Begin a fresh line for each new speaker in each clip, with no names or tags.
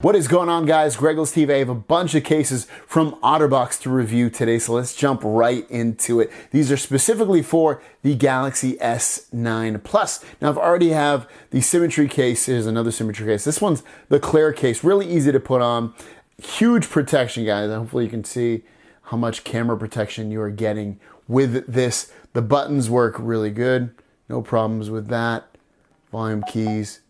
What is going on, guys? GregglesTV. I have a bunch of cases from Otterbox to review today, so let's jump right into it. These are specifically for the Galaxy S9 Plus. Now, I've already have the Symmetry Case. Here's another Symmetry Case. This one's the clear case, really easy to put on. Huge protection, guys. Hopefully you can see how much camera protection you are getting with this. The buttons work really good. No problems with that. Volume keys,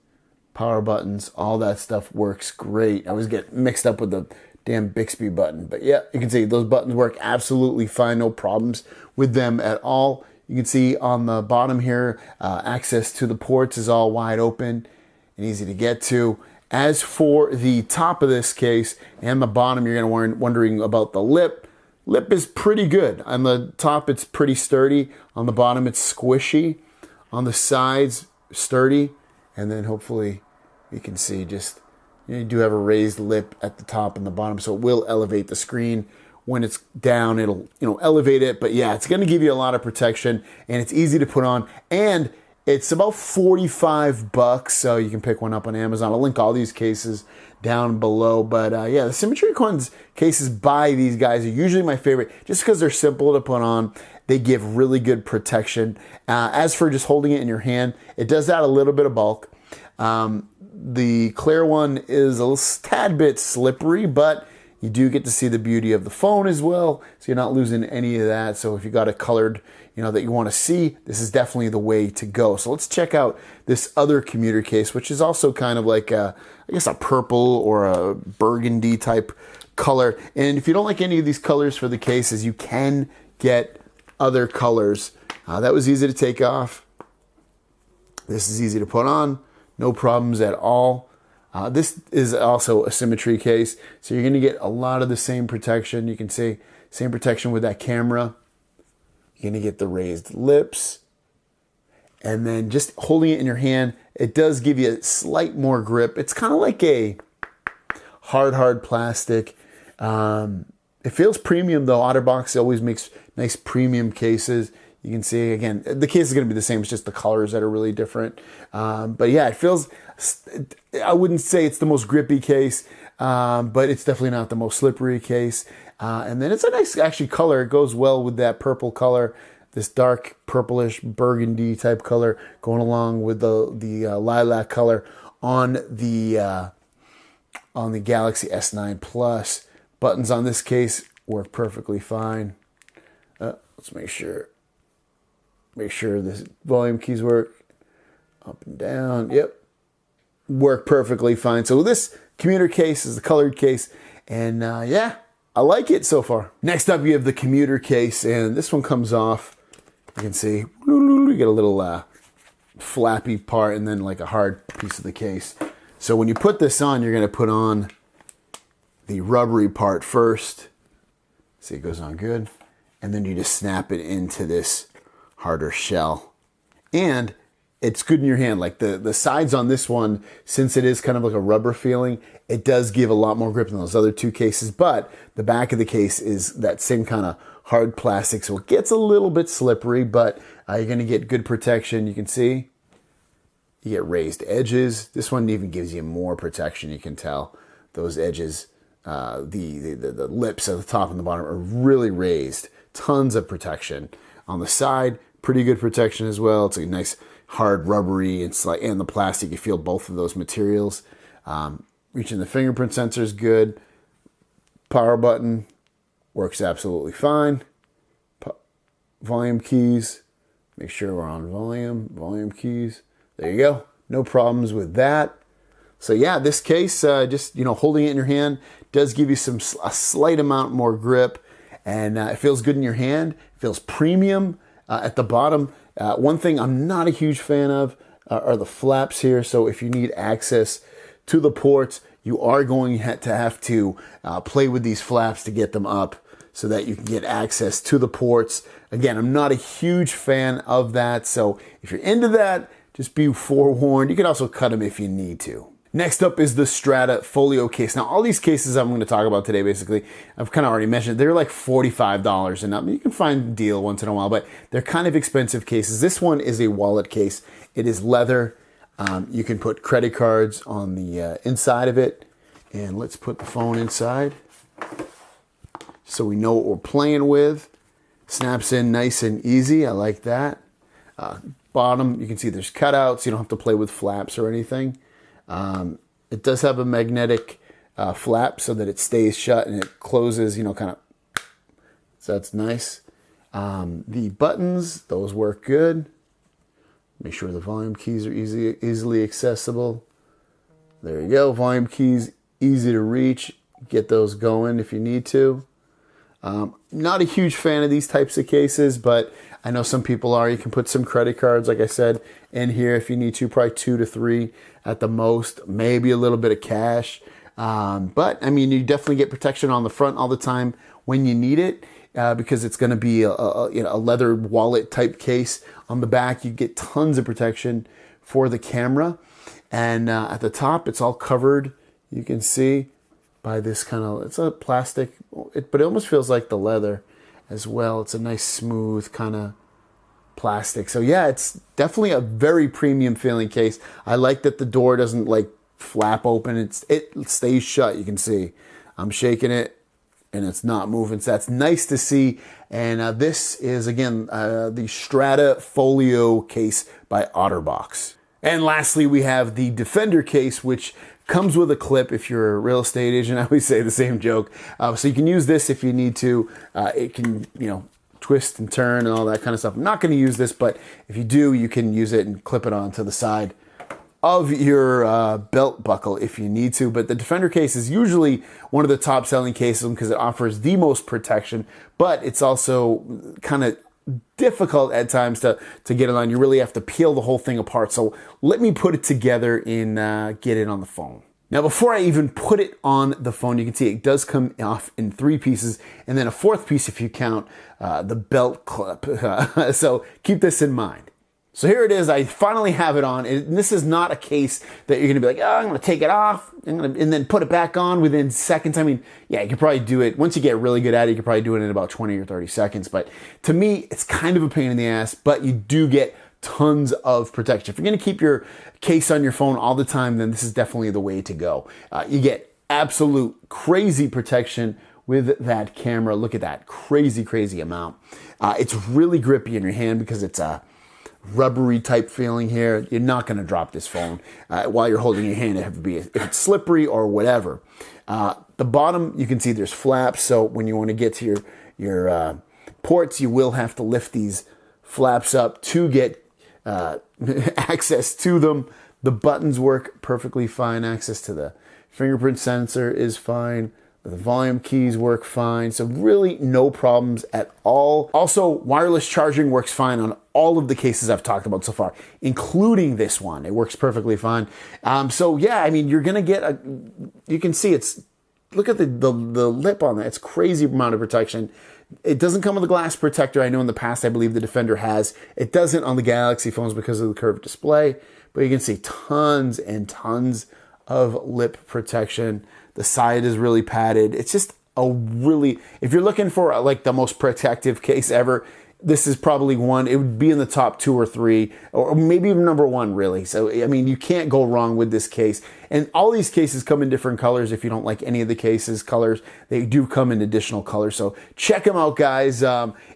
power buttons, all that stuff works great. I always get mixed up with the damn Bixby button. But yeah, you can see those buttons work absolutely fine. No problems with them at all. You can see on the bottom here, access to the ports is all wide open and easy to get to. As for the top of this case and the bottom, you're going to be wondering about the lip. Lip is pretty good. On the top, it's pretty sturdy. On the bottom, it's squishy. On the sides, sturdy. And then hopefully you can see just, you do have a raised lip at the top and the bottom, so it will elevate the screen. When it's down, it'll elevate it. But yeah, it's going to give you a lot of protection, and it's easy to put on. And it's about 45 bucks, so you can pick one up on Amazon. I'll link all these cases down below. But yeah, the Symmetry cases by these guys are usually my favorite, just because they're simple to put on. They give really good protection. As for just holding it in your hand, it does add a little bit of bulk. The clear one is a tad bit slippery, but you do get to see the beauty of the phone as well, so you're not losing any of that. So if you got a colored, that you want to see, this is definitely the way to go. So let's check out this other Commuter Case, which is also kind of like I guess a purple or a burgundy type color. And if you don't like any of these colors for the cases, you can get other colors. That was easy to take off. This is easy to put on. No problems at all. This is also a Symmetry Case, so you're going to get a lot of the same protection. You can see same protection with that camera. You're going to get the raised lips. And then just holding it in your hand, it does give you a slight more grip. It's kind of like a hard plastic. It feels premium, though. Otterbox always makes nice premium cases. You can see, again, the case is going to be the same. It's just the colors that are really different. But yeah, it feels, I wouldn't say it's the most grippy case, but it's definitely not the most slippery case. And then it's a nice, actually, color. It goes well with that purple color, this dark purplish burgundy type color going along with the lilac color on the Galaxy S9 Plus. Buttons on this case work perfectly fine. Let's make sure this volume keys work. Up and down, yep. Work perfectly fine. So this Commuter Case is the colored case, and yeah, I like it so far. Next up, you have the Commuter Case, and this one comes off. You can see, you get a little flappy part and then like a hard piece of the case. So when you put this on, you're gonna put on the rubbery part first. See, it goes on good. And then you just snap it into this harder shell. And it's good in your hand. Like the sides on this one, since it is kind of like a rubber feeling, it does give a lot more grip than those other two cases. But the back of the case is that same kind of hard plastic, so it gets a little bit slippery, but you're going to get good protection. You can see you get raised edges. This one even gives you more protection. You can tell those edges, the lips at the top and the bottom are really raised. Tons of protection. On the side, pretty good protection as well. It's a nice hard rubbery, and the plastic, you feel both of those materials. Reaching the fingerprint sensor is good. Power button works absolutely fine. Volume keys, make sure we're on volume keys. There you go. No problems with that. So yeah, this case, just holding it in your hand does give you a slight amount more grip, and it feels good in your hand. It feels premium at the bottom. One thing I'm not a huge fan of are the flaps here. So if you need access to the ports, you are going to have to play with these flaps to get them up so that you can get access to the ports. Again, I'm not a huge fan of that. So if you're into that, just be forewarned. You can also cut them if you need to. Next up is the Strata Folio case. Now, all these cases I'm going to talk about today, basically, I've kind of already mentioned, they're like $45 and up. You can find a deal once in a while, but they're kind of expensive cases. This one is a wallet case. It is leather. You can put credit cards on the inside of it. And let's put the phone inside so we know what we're playing with. Snaps in nice and easy. I like that. Bottom, you can see there's cutouts. You don't have to play with flaps or anything. It does have a magnetic flap so that it stays shut and it closes, you know, kind of. So that's nice. The buttons, those work good. Make sure the volume keys are easily accessible. There you go. Volume keys, easy to reach. Get those going if you need to. Not a huge fan of these types of cases, but I know some people are. You can put some credit cards, like I said, in here if you need to. Probably 2 to 3 at the most. Maybe a little bit of cash. But, I mean, you definitely get protection on the front all the time when you need it. Because it's going to be a leather wallet type case. On the back, you get tons of protection for the camera. And at the top, it's all covered, you can see, by this kind of, it's a plastic, but it almost feels like the leather as well. It's a nice smooth kind of plastic. So yeah, it's definitely a very premium feeling case. I like that the door doesn't like flap open. It stays shut, you can see. I'm shaking it and it's not moving. So that's nice to see. And this is, again, the Strata Folio case by Otterbox. And lastly, we have the Defender case, which comes with a clip if you're a real estate agent. I always say the same joke. So you can use this if you need to. It can, twist and turn and all that kind of stuff. I'm not going to use this, but if you do, you can use it and clip it onto the side of your belt buckle if you need to. But the Defender case is usually one of the top selling cases because it offers the most protection, but it's also kind of difficult at times to get it on. You really have to peel the whole thing apart. So let me put it together and get it on the phone. Now, before I even put it on the phone, you can see it does come off in 3 pieces and then a 4th piece if you count the belt clip. So keep this in mind. So here it is. I finally have it on. And this is not a case that you're going to be like, oh, I'm going to take it off and then put it back on within seconds. I mean, yeah, you can probably do it. Once you get really good at it, you can probably do it in about 20 or 30 seconds. But to me, it's kind of a pain in the ass, but you do get tons of protection. If you're going to keep your case on your phone all the time, then this is definitely the way to go. You get absolute crazy protection with that camera. Look at that crazy, crazy amount. It's really grippy in your hand because it's a rubbery type feeling here. You're not going to drop this phone while you're holding your hand. It have to be if it's slippery or whatever. The bottom, you can see there's flaps. So when you want to get to your ports, you will have to lift these flaps up to get access to them. The buttons work perfectly fine. Access to the fingerprint sensor is fine. The volume keys work fine. So really no problems at all. Also, wireless charging works fine on all of the cases I've talked about so far, including this one. It works perfectly fine. So yeah, I mean, you're going to get you can see look at the lip on that. It's crazy amount of protection. It doesn't come with a glass protector. I know in the past, I believe the Defender has. It doesn't on the Galaxy phones because of the curved display, but you can see tons and tons of lip protection. The side is really padded. It's just if you're looking for like the most protective case ever, this is probably one. It would be in the top 2 or 3, or maybe even number 1, really. So, I mean, you can't go wrong with this case. And all these cases come in different colors. If you don't like any of the cases colors, they do come in additional colors. So check them out, guys.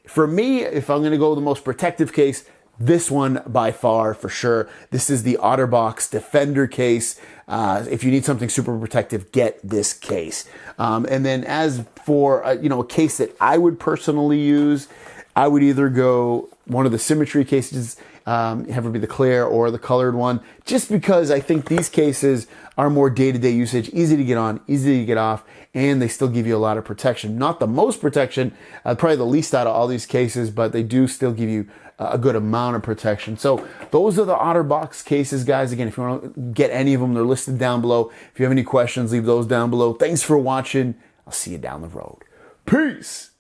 For me, if I'm going to go with the most protective case, this one by far, for sure. This is the Otterbox Defender case. If you need something super protective, get this case. And then as for a case that I would personally use, I would either go one of the Symmetry cases, have it be the clear or the colored one, just because I think these cases are more day-to-day usage, easy to get on, easy to get off, and they still give you a lot of protection. Not the most protection, probably the least out of all these cases, but they do still give you a good amount of protection. So those are the Otterbox cases, guys. Again, if you want to get any of them, they're listed down below. If you have any questions, leave those down below. Thanks for watching. I'll see you down the road. Peace.